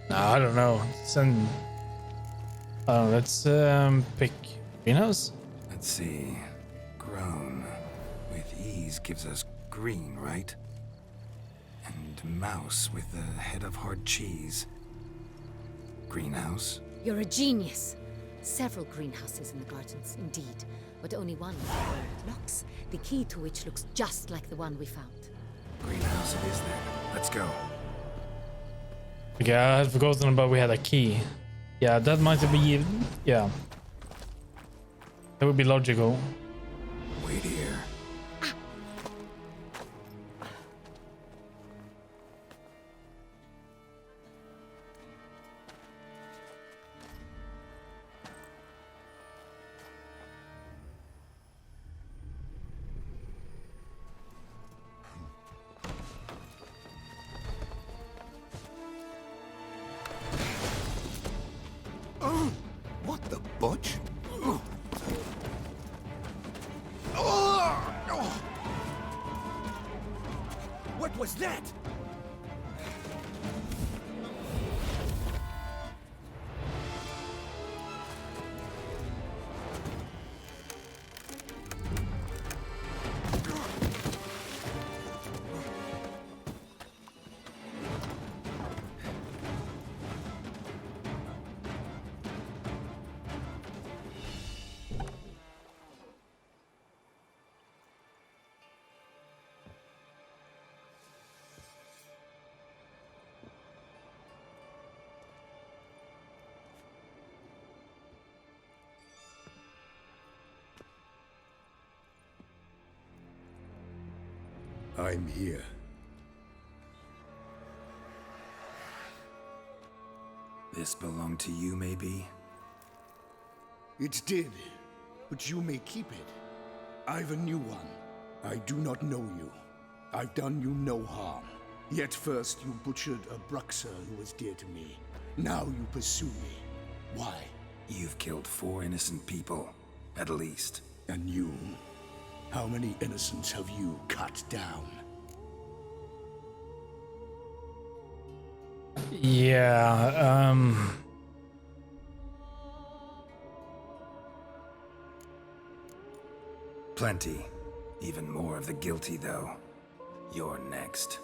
No, I don't know. Send. Let's pick greenhouse. Let's see. Grown with ease gives us green, right? And mouse with the head of hard cheese. Greenhouse? You're a genius. Several greenhouses in the gardens, indeed, but only one with where it locks, the key to which looks just like the one we found. Greenhouse it is then. Let's go. Okay, I had forgotten about we had a key. Yeah, that might be. Yeah. That would be logical. Wait here. What the butch? What was that? I'm here. This belonged to you, maybe? It did, but you may keep it. I've a new one. I do not know you. I've done you no harm. Yet first you butchered a Bruxer who was dear to me. Now you pursue me. Why? You've killed 4 innocent people, at least. And you? How many innocents have you cut down? Yeah, Plenty. Even more of the guilty, though. You're next.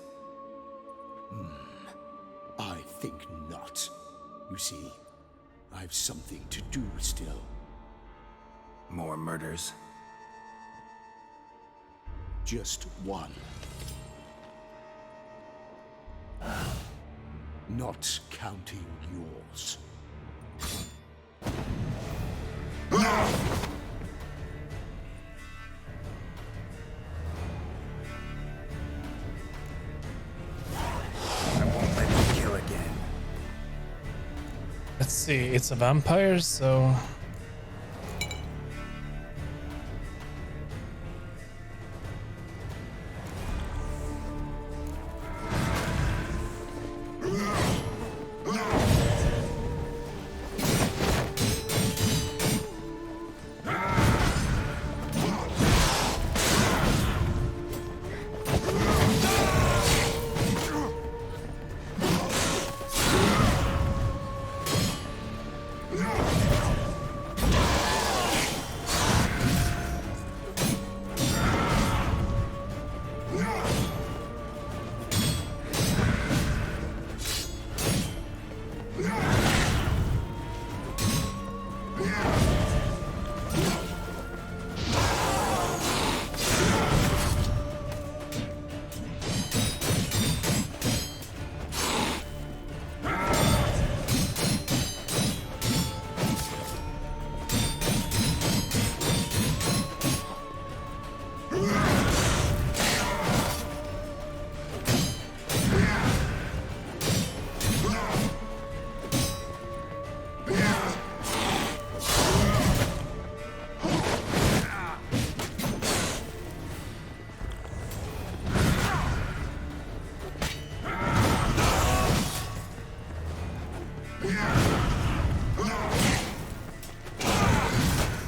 I think not. You see, I've something to do still. More murders? Just one. Not counting yours. I won't let you kill again. let's see. It's a vampire, so.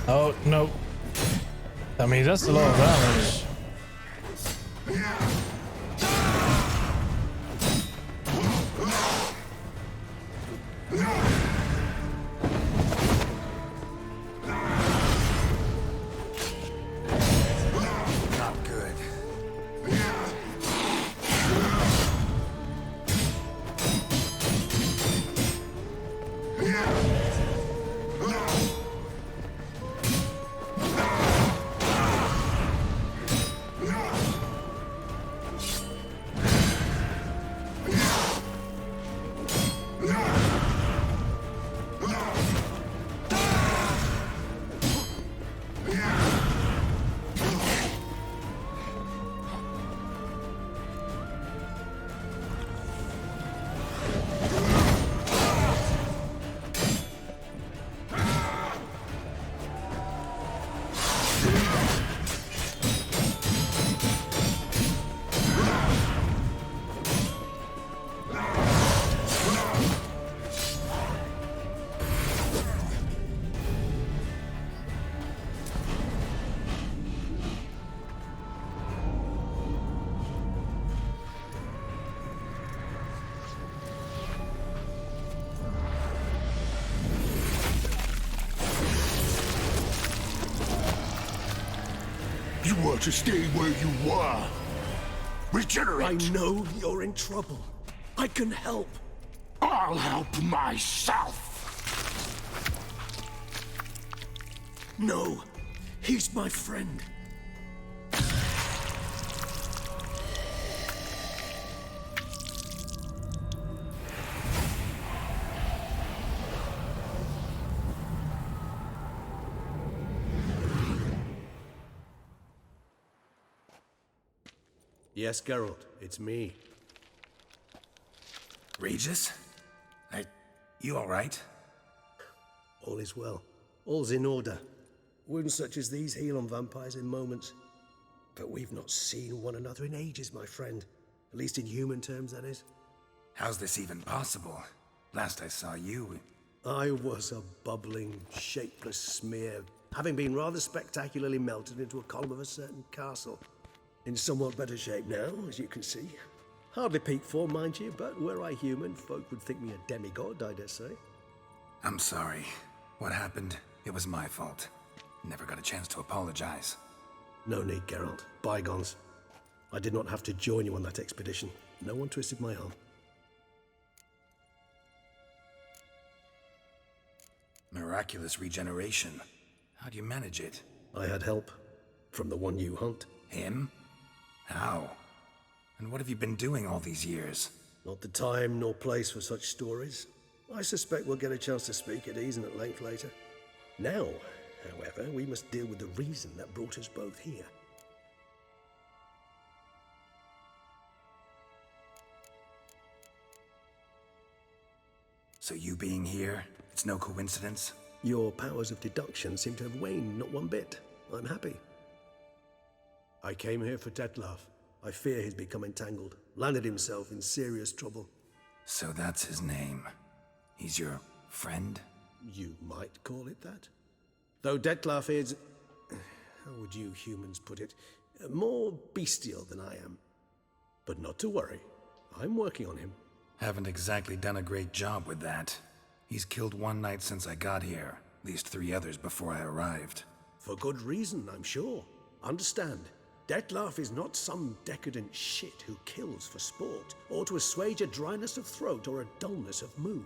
Oh, no. I mean, that's a lot of damage. you were to stay where you were. Regenerate! I know you're in trouble. I can help. I'll help myself! No, he's my friend. Yes, Geralt, it's me. Regis? You alright? All is well. All's in order. Wounds such as these heal on vampires in moments. But we've not seen one another in ages, my friend. At least in human terms, that is. How's this even possible? Last I saw you... I was a bubbling, shapeless smear, having been rather spectacularly melted into a column of a certain castle. In somewhat better shape now, as you can see. Hardly peak form, mind you, but were I human, folk would think me a demigod, I dare say. I'm sorry. What happened, it was my fault. Never got a chance to apologize. No need, Geralt. Bygones. I did not have to join you on that expedition. No one twisted my arm. Miraculous regeneration. How do you manage it? I had help. From the one you hunt. Him? How? And what have you been doing all these years? Not the time nor place for such stories. I suspect we'll get a chance to speak at ease and at length later. Now, however, we must deal with the reason that brought us both here. So you being here, it's no coincidence? Your powers of deduction seem to have waned not one bit. I'm happy. I came here for Detlef. I fear he's become entangled, landed himself in serious trouble. So that's his name. He's your friend? You might call it that. Though Detlef is, how would you humans put it, more bestial than I am. But not to worry, I'm working on him. Haven't exactly done a great job with that. He's killed one knight since I got here, at least 3 others before I arrived. For good reason, I'm sure. Understand, Detlef is not some decadent shit who kills for sport, or to assuage a dryness of throat or a dullness of mood.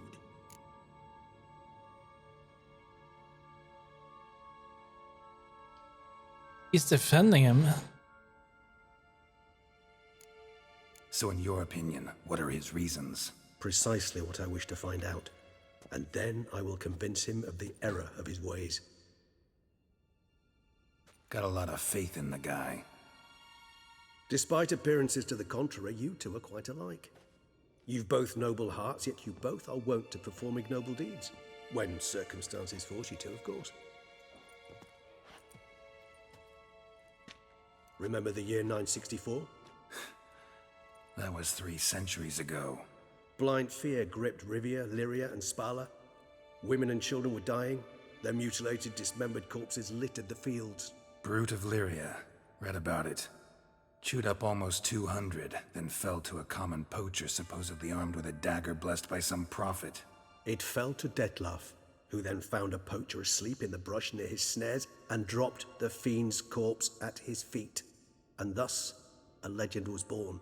He's defending him. So in your opinion, what are his reasons? Precisely what I wish to find out. And then I will convince him of the error of his ways. Got a lot of faith in the guy. Despite appearances to the contrary, you two are quite alike. You've both noble hearts, yet you both are wont to perform ignoble deeds. When circumstances force you to, of course. Remember the year 964? That was 3 centuries ago. Blind fear gripped Rivia, Lyria, and Spala. Women and children were dying. Their mutilated, dismembered corpses littered the fields. Brute of Lyria. Read about it. Chewed up almost 200, then fell to a common poacher supposedly armed with a dagger blessed by some prophet. It fell to Detlef, who then found a poacher asleep in the brush near his snares and dropped the fiend's corpse at his feet. And thus, a legend was born.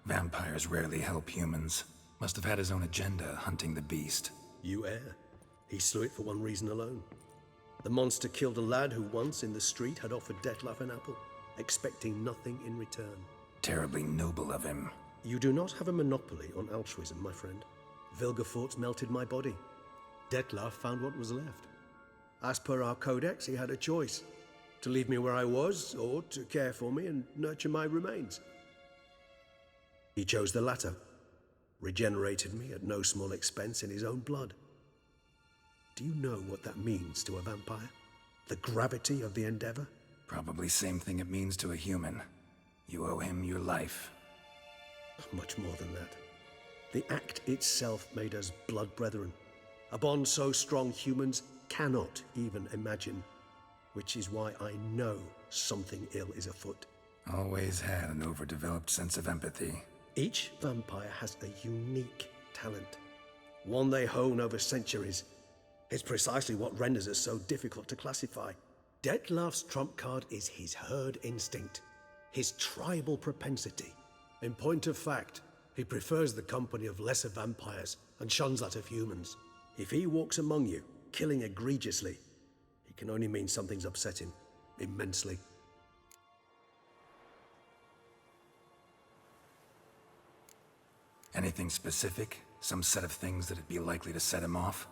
Vampires rarely help humans. Must have had his own agenda, hunting the beast. You err. He slew it for one reason alone. The monster killed a lad who once, in the street, had offered Detlef an apple, expecting nothing in return. Terribly noble of him. You do not have a monopoly on altruism, my friend. Vilgefortz melted my body. Detlef found what was left. As per our codex, he had a choice. To leave me where I was, or to care for me and nurture my remains. He chose the latter. Regenerated me at no small expense in his own blood. Do you know what that means to a vampire? The gravity of the endeavor? Probably same thing it means to a human. You owe him your life. Much more than that. The act itself made us blood brethren. A bond so strong humans cannot even imagine. Which is why I know something ill is afoot. Always had an overdeveloped sense of empathy. Each vampire has a unique talent. One they hone over centuries. It's precisely what renders us so difficult to classify. Dettlaff's trump card is his herd instinct, his tribal propensity. In point of fact, he prefers the company of lesser vampires and shuns that of humans. If he walks among you, killing egregiously, it can only mean something's upset him immensely. Anything specific? Some set of things that'd be likely to set him off?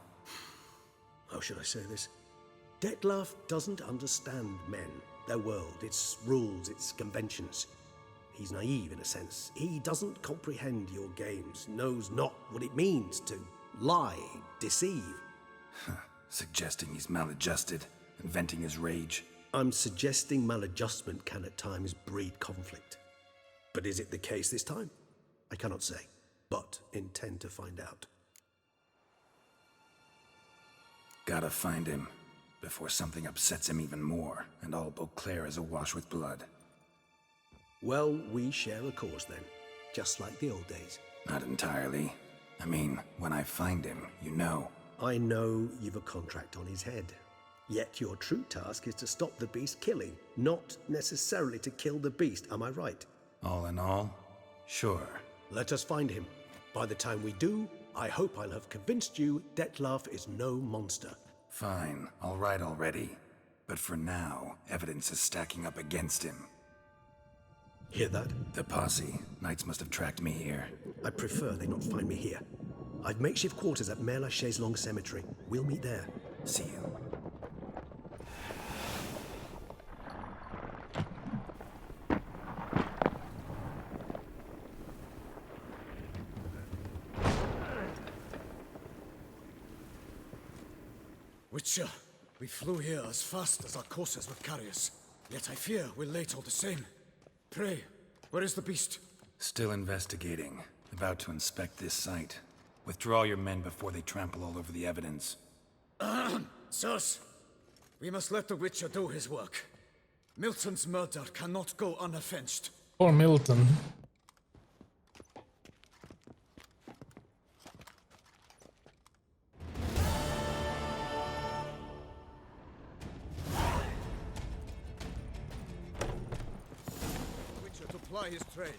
How should I say this? Dettlaff doesn't understand men, their world, its rules, its conventions. He's naive in a sense. He doesn't comprehend your games, knows not what it means to lie, deceive. Suggesting he's maladjusted and venting his rage. I'm suggesting maladjustment can at times breed conflict. But is it the case this time? I cannot say, but intend to find out. Gotta find him before something upsets him even more and all Beauclair is awash with blood. Well, we share a cause then, just like the old days. Not entirely. I mean, when I find him, you know. I know you've a contract on his head. Yet your true task is to stop the beast killing, not necessarily to kill the beast, am I right? All in all, sure. Let us find him. By the time we do, I hope I'll have convinced you Dettlaff is no monster. Fine, all right already. But for now, evidence is stacking up against him. Hear that? The posse. Knights must have tracked me here. I prefer they not find me here. I've makeshift quarters at Mère Lachaise Long Cemetery. We'll meet there. See you. Witcher, we flew here as fast as our coursers would carry us. Yet I fear we're late all the same. Pray, where is the beast? Still investigating. About to inspect this site. Withdraw your men before they trample all over the evidence. Sirs, we must let the Witcher do his work. Milton's murder cannot go unavenged. Poor Milton. Witcher to ply his trade.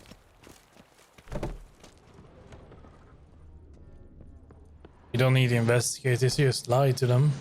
You don't need to investigate this, you just lie to them.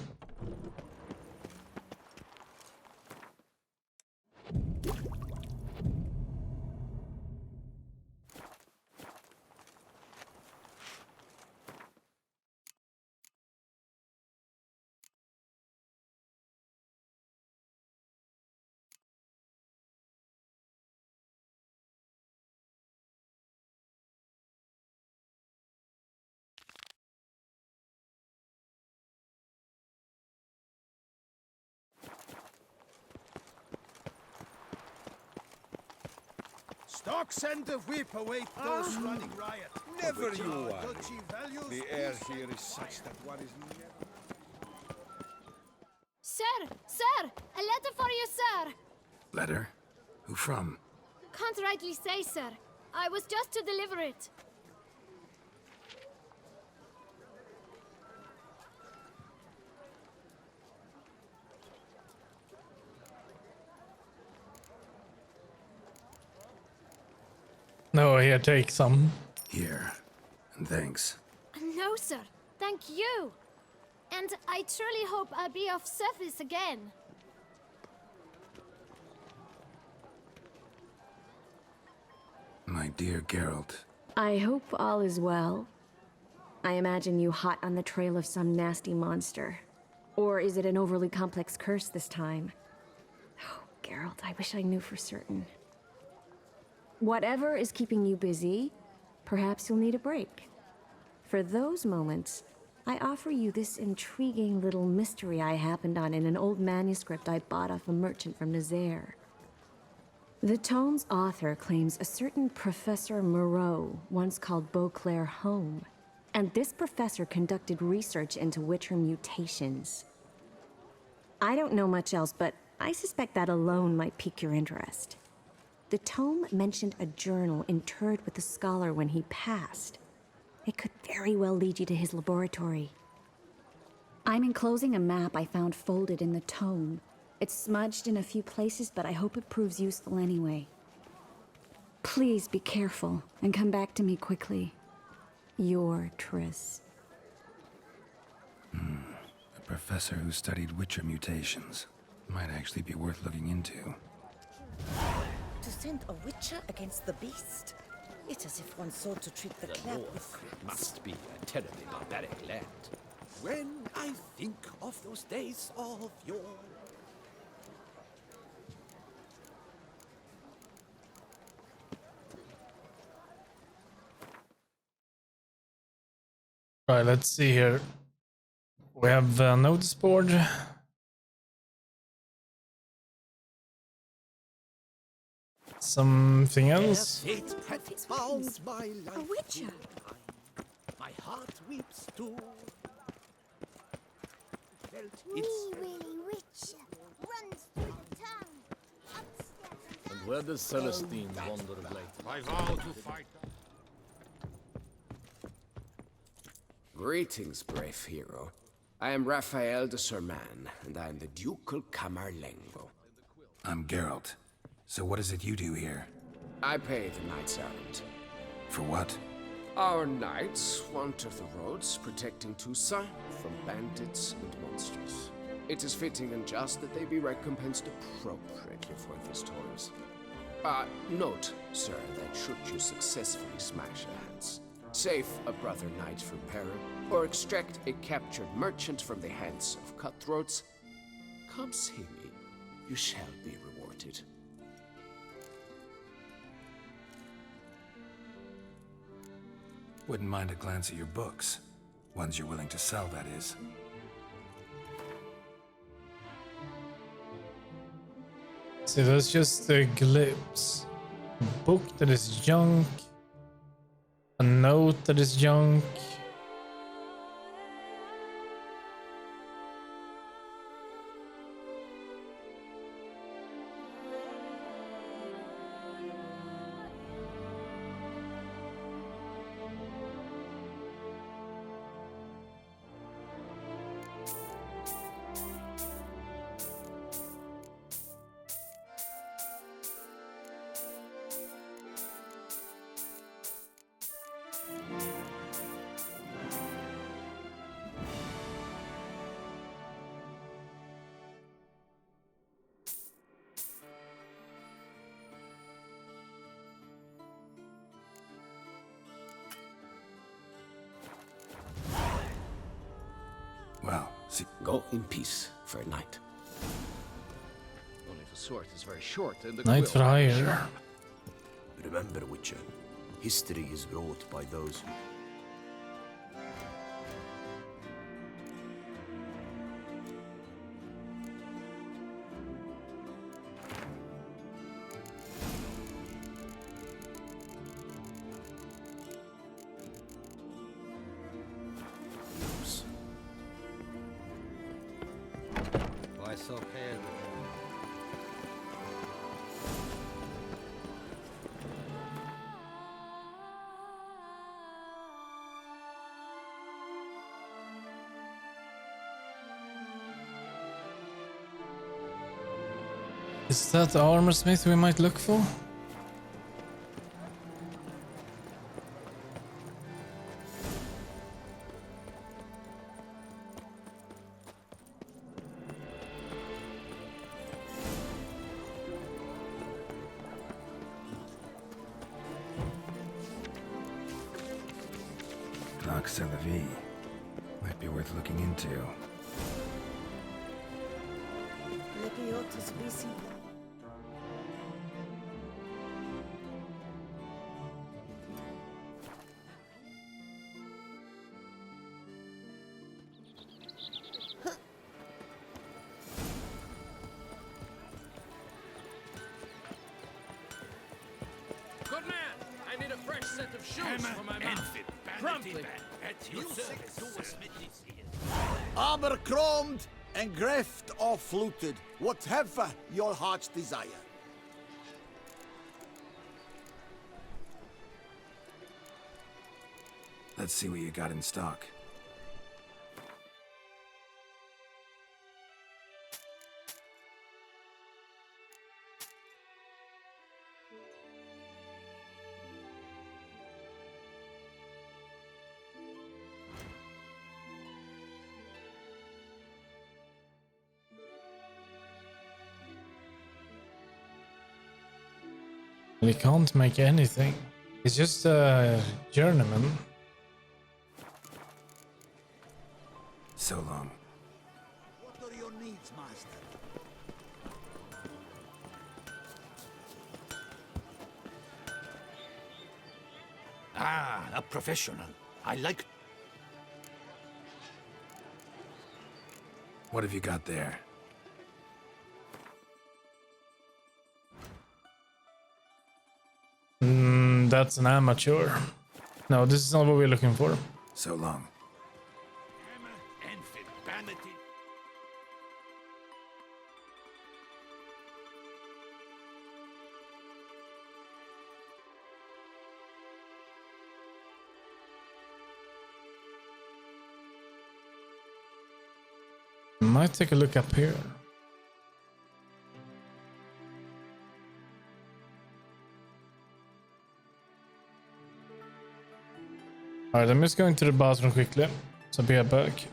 Stocks and the whip await those running riot. Never you worry. Duchy values The air here is such that one is never... Sir! A letter for you, sir! Letter? Who from? Can't rightly say, sir. I was just to deliver it. No, here, take some. Here. And thanks. No, sir. Thank you. And I truly hope I'll be of service again. My dear Geralt. I hope all is well. I imagine you hot on the trail of some nasty monster. Or is it an overly complex curse this time? Oh, Geralt, I wish I knew for certain. Whatever is keeping you busy, perhaps you'll need a break. For those moments, I offer you this intriguing little mystery I happened on in an old manuscript I bought off a merchant from Nazaire. The tome's author claims a certain Professor Moreau once called Beauclair home, and this professor conducted research into Witcher mutations. I don't know much else, but I suspect that alone might pique your interest. The tome mentioned a journal interred with the scholar when he passed. It could very well lead you to his laboratory. I'm enclosing a map I found folded in the tome. It's smudged in a few places, but I hope it proves useful anyway. Please be careful and come back to me quickly. Your Triss. A professor who studied Witcher mutations. Might actually be worth looking into. To send a Witcher against the beast? It's as if one sought to treat the clap with cramps. Must be a terribly barbaric land. When I think of those days of yore. Right, let's see here. We have a notice board. Something else? Fate had found my life. A Witcher. My heart weeps too. Felt Wee its Willy Witcher runs through the town. Upstairs and Where does Celestine wander lately? I vow to fight. Greetings, brave hero. I am Raphael de Serman, and I am the Ducal Camarlengo. I'm Geralt. So what is it you do here? I pay the knights errant. For what? Our knights wander the roads, protecting Tusa from bandits and monsters. It is fitting and just that they be recompensed appropriately for these toils. Note, sir, that should you successfully smash a lance, save a brother knight from peril, or extract a captured merchant from the hands of cutthroats, come see me. You shall be rewarded. Wouldn't mind a glance at your books. Ones you're willing to sell, that is. See, that's just a glimpse. A book that is junk. A note that is junk. Well, see... Go in peace for a night. Only the sword is very short and the Night quill Friar. Remember, Witcher, history is wrought by those who... Why so pale? Is that the armor smith we might look for? Nox a la vie. Might be worth looking into. Lepiotus busy. Good man! I need a fresh set of shoes for my mouth. Promptly. At your service. Abercrombed and greft or fluted, whatever your heart's desire. Let's see what you got in stock. He can't make anything. He's just a journeyman. So long. What are your needs, master? Ah, a professional. I like... What have you got there? That's an amateur. No, this is not what we're looking for. So long. Might take a look up here. Alright, I'm just going to the bathroom quickly. So be right back.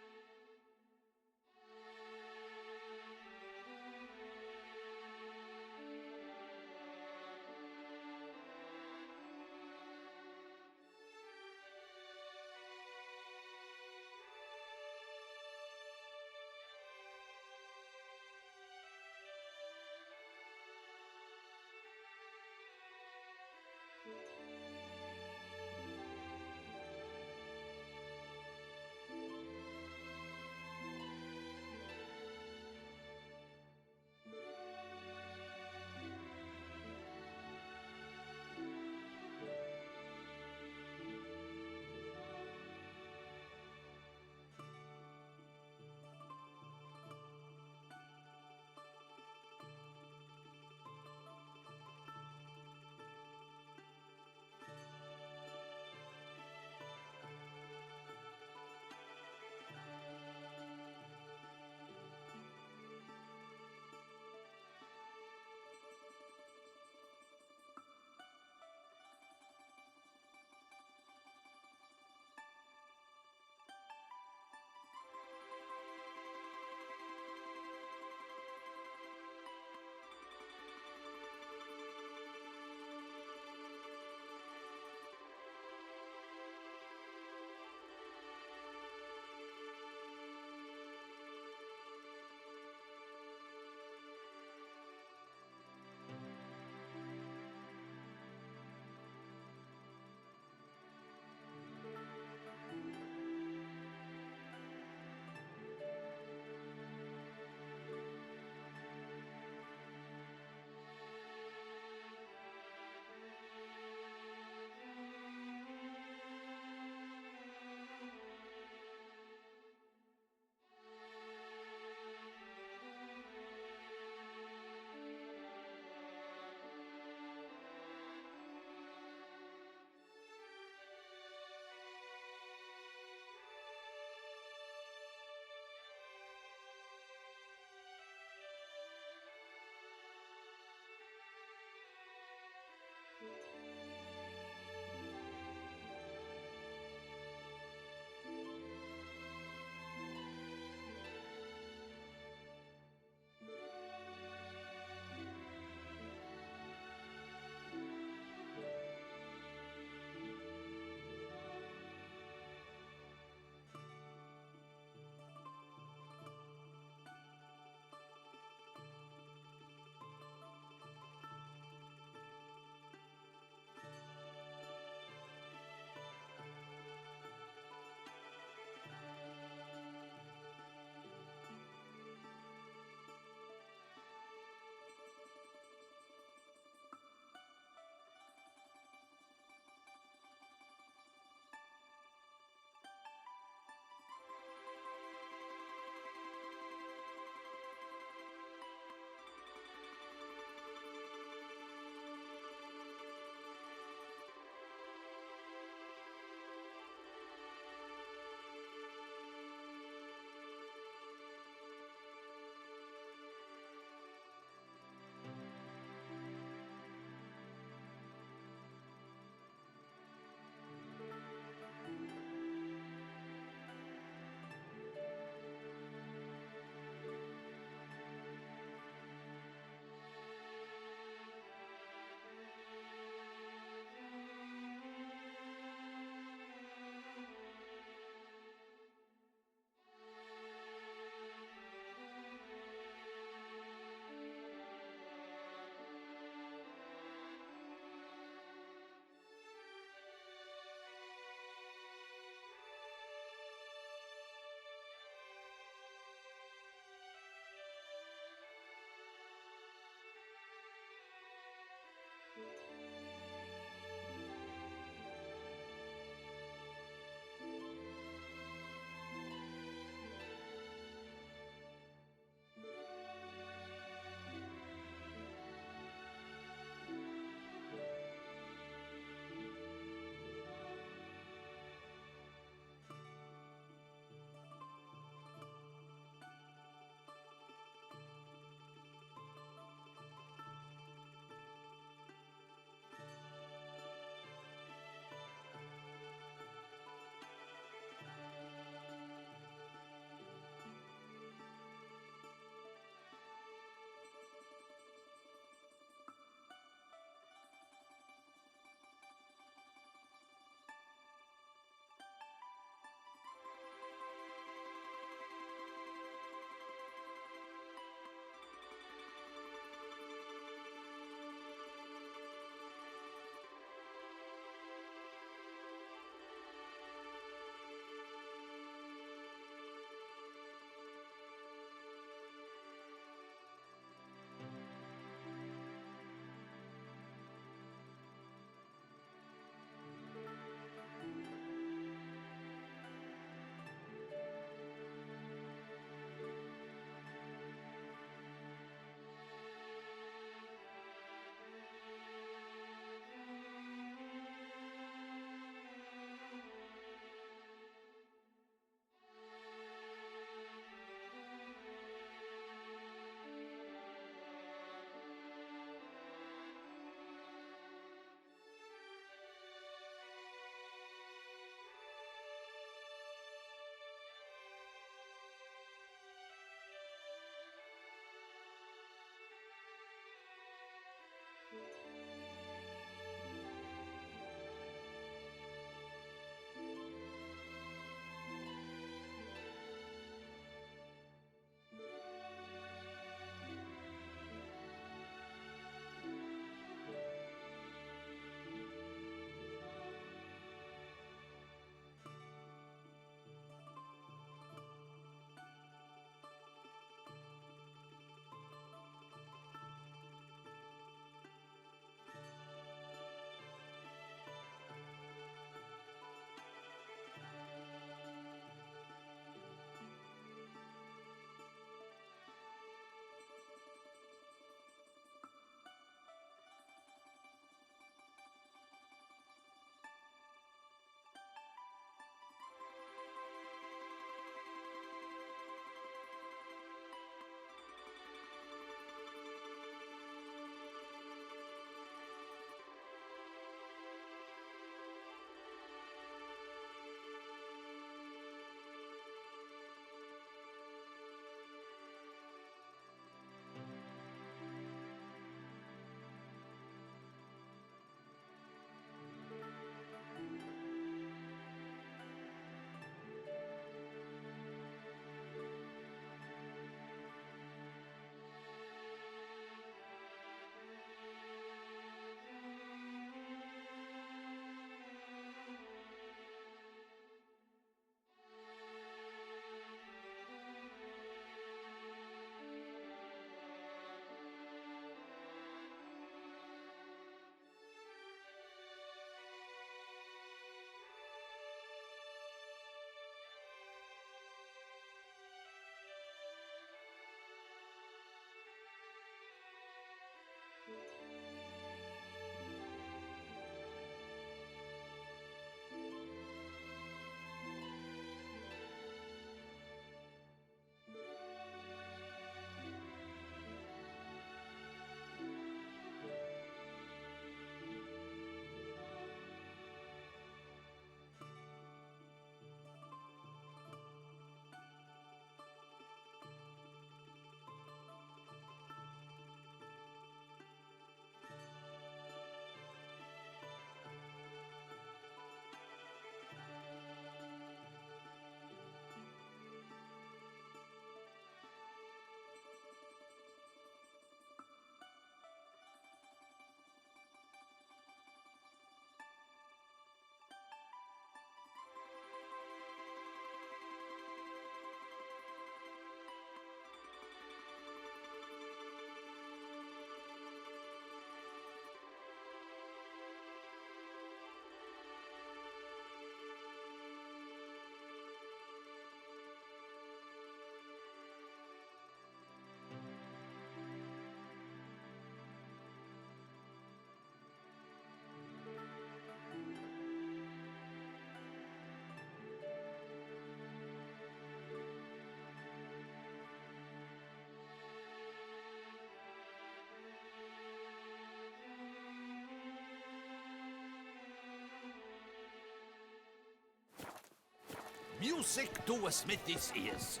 Music to a smithy's ears.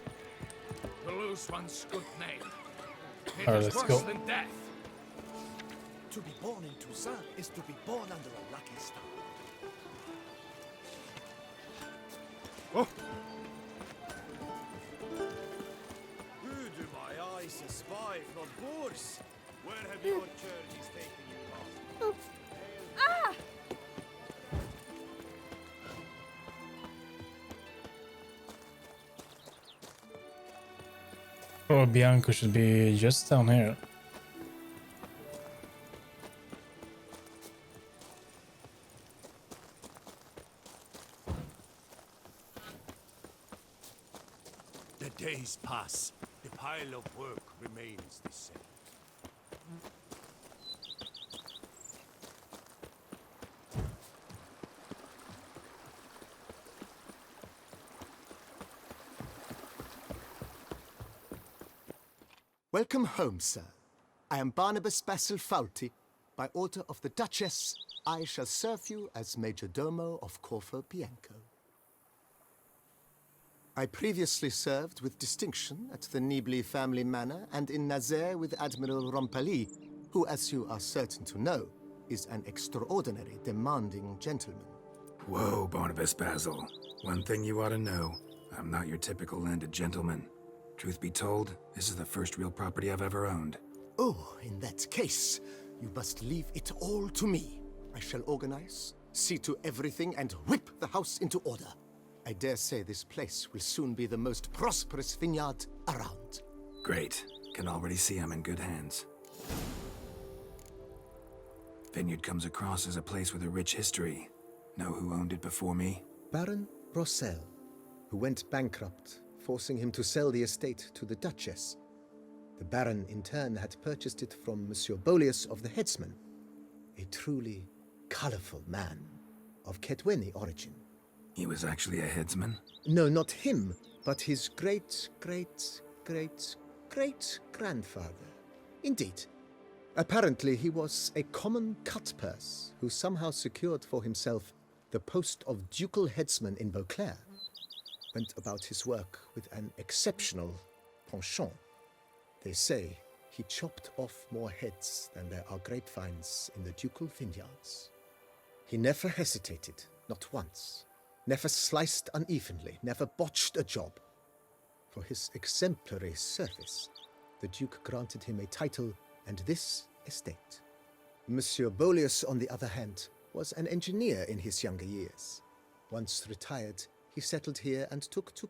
To lose one's good name. It Alright, is let's worse go. than death. To be born in Toussaint is to be born under a lucky star. Oh. Who do my eyes espy if not boars? Where have your journeys taken you past? Ah! Oh, Bianco should be just down here. The days pass. The pile of work remains the same. Welcome home, sir. I am Barnabas Basil Faulty. By order of the Duchess, I shall serve you as Major Domo of Corfu Bianco. I previously served with distinction at the Nibli family manor and in Nazaire with Admiral Rompali, who, as you are certain to know, is an extraordinary demanding gentleman. Whoa, Barnabas Basil. One thing you ought to know. I'm not your typical landed gentleman. Truth be told, this is the first real property I've ever owned. Oh, in that case, you must leave it all to me. I shall organize, see to everything, and whip the house into order. I dare say this place will soon be the most prosperous vineyard around. Great. Can already see I'm in good hands. Vineyard comes across as a place with a rich history. Know who owned it before me? Baron Rossel, who went bankrupt, forcing him to sell the estate to the Duchess. The Baron, in turn, had purchased it from Monsieur Bolius of the Headsman, a truly colorful man of Ketweni origin. He was actually a headsman? No, not him, but his great-great-great-great-grandfather. Indeed. Apparently, he was a common cutpurse who somehow secured for himself the post of ducal headsman in Beauclair. Went about his work with an exceptional penchant. They say he chopped off more heads than there are grapevines in the ducal vineyards. He never hesitated, not once. Never sliced unevenly, never botched a job. For his exemplary service, the Duke granted him a title and this estate. Monsieur Bolius, on the other hand, was an engineer in his younger years. Once retired, he settled here and took to